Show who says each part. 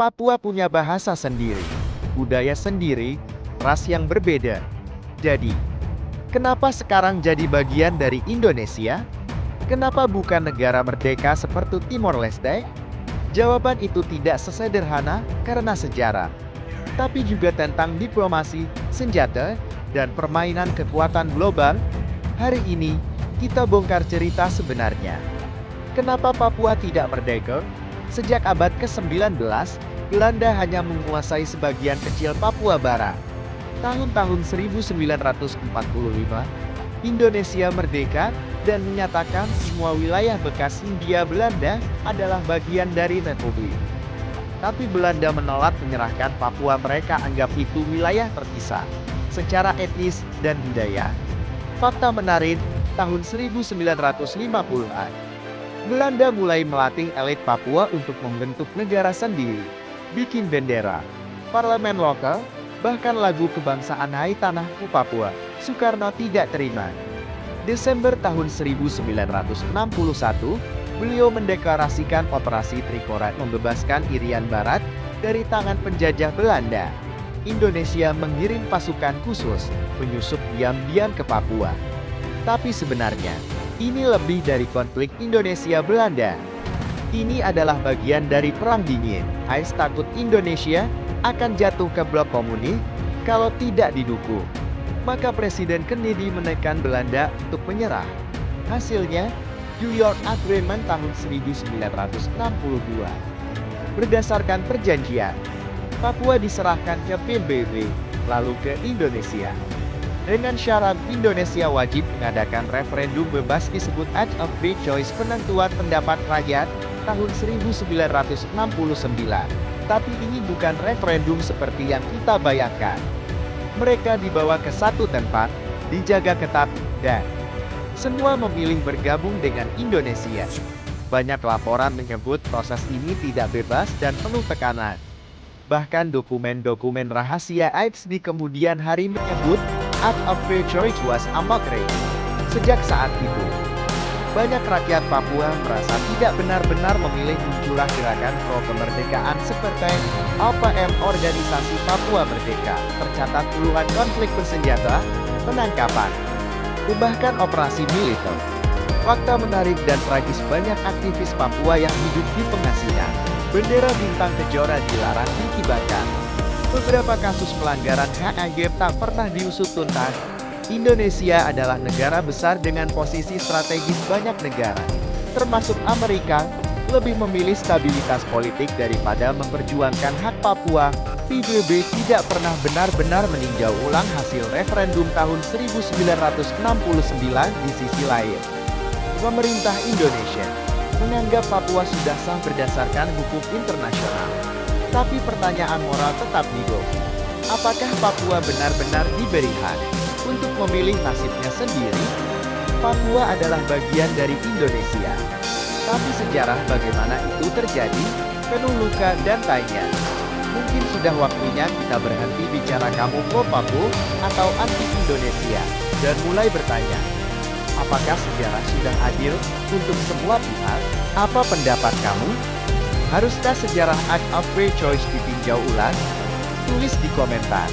Speaker 1: Papua punya bahasa sendiri, budaya sendiri, ras yang berbeda. Jadi, kenapa sekarang jadi bagian dari Indonesia? Kenapa bukan negara merdeka seperti Timor Leste? Jawaban itu tidak sesederhana karena sejarah, tapi juga tentang diplomasi, senjata, dan permainan kekuatan global. Hari ini, kita bongkar cerita sebenarnya. Kenapa Papua tidak merdeka? Sejak abad ke-19, Belanda hanya menguasai sebagian kecil Papua Barat. Tahun-tahun 1945, Indonesia merdeka dan menyatakan semua wilayah bekas Hindia Belanda adalah bagian dari republik. Tapi Belanda menolak menyerahkan Papua, mereka anggap itu wilayah terpisah secara etnis dan budaya. Fakta menarik, tahun 1950-an, Belanda mulai melatih elit Papua untuk membentuk negara sendiri, bikin bendera, parlemen lokal, bahkan lagu kebangsaan Hai Tanahku Papua. Soekarno tidak terima. Desember tahun 1961, beliau mendeklarasikan Operasi Trikorat membebaskan Irian Barat dari tangan penjajah Belanda. Indonesia mengirim pasukan khusus menyusup diam-diam ke Papua. Tapi sebenarnya, ini lebih dari konflik Indonesia-Belanda. Ini adalah bagian dari Perang Dingin. Ais takut Indonesia akan jatuh ke blok komunis kalau tidak didukung. Maka Presiden Kennedy menekan Belanda untuk menyerah. Hasilnya, New York Agreement tahun 1962. Berdasarkan perjanjian, Papua diserahkan ke PBB, lalu ke Indonesia. Dengan syarat Indonesia wajib mengadakan referendum bebas disebut Act of Free Choice, penentuan pendapat rakyat, tahun 1969. Tapi ini bukan referendum seperti yang kita bayangkan. Mereka dibawa ke satu tempat, dijaga ketat, dan semua memilih bergabung dengan Indonesia. Banyak laporan menyebut proses ini tidak bebas dan penuh tekanan. Bahkan dokumen-dokumen rahasia AIDS di kemudian hari menyebut Act of Free Choice was amokre. Sejak saat itu, banyak rakyat Papua merasa tidak benar-benar memilih. Muncullah gerakan pro kemerdekaan seperti APM, Organisasi Papua Merdeka. Tercatat puluhan konflik bersenjata, penangkapan, bahkan operasi militer. Fakta menarik dan tragis, banyak aktivis Papua yang hidup di pengasingan. Bendera bintang kejora dilarang dikibarkan. Beberapa kasus pelanggaran hak AGB tak pernah diusut tuntas. Indonesia adalah negara besar dengan posisi strategis. Banyak negara, termasuk Amerika, lebih memilih stabilitas politik daripada memperjuangkan hak Papua. PBB tidak pernah benar-benar meninjau ulang hasil referendum tahun 1969. Di sisi lain, pemerintah Indonesia menganggap Papua sudah sah berdasarkan hukum internasional. Tapi pertanyaan moral tetap hidup. Apakah Papua benar-benar diberi hak untuk memilih nasibnya sendiri? Papua adalah bagian dari Indonesia. Tapi sejarah bagaimana itu terjadi, penuh luka dan tanya. Mungkin sudah waktunya kita berhenti bicara kamu pro Papua atau anti Indonesia, dan mulai bertanya, apakah sejarah sudah adil untuk semua pihak? Apa pendapat kamu? Haruskah sejarah Act of Free Choice ditinjau ulang? Tulis di komentar.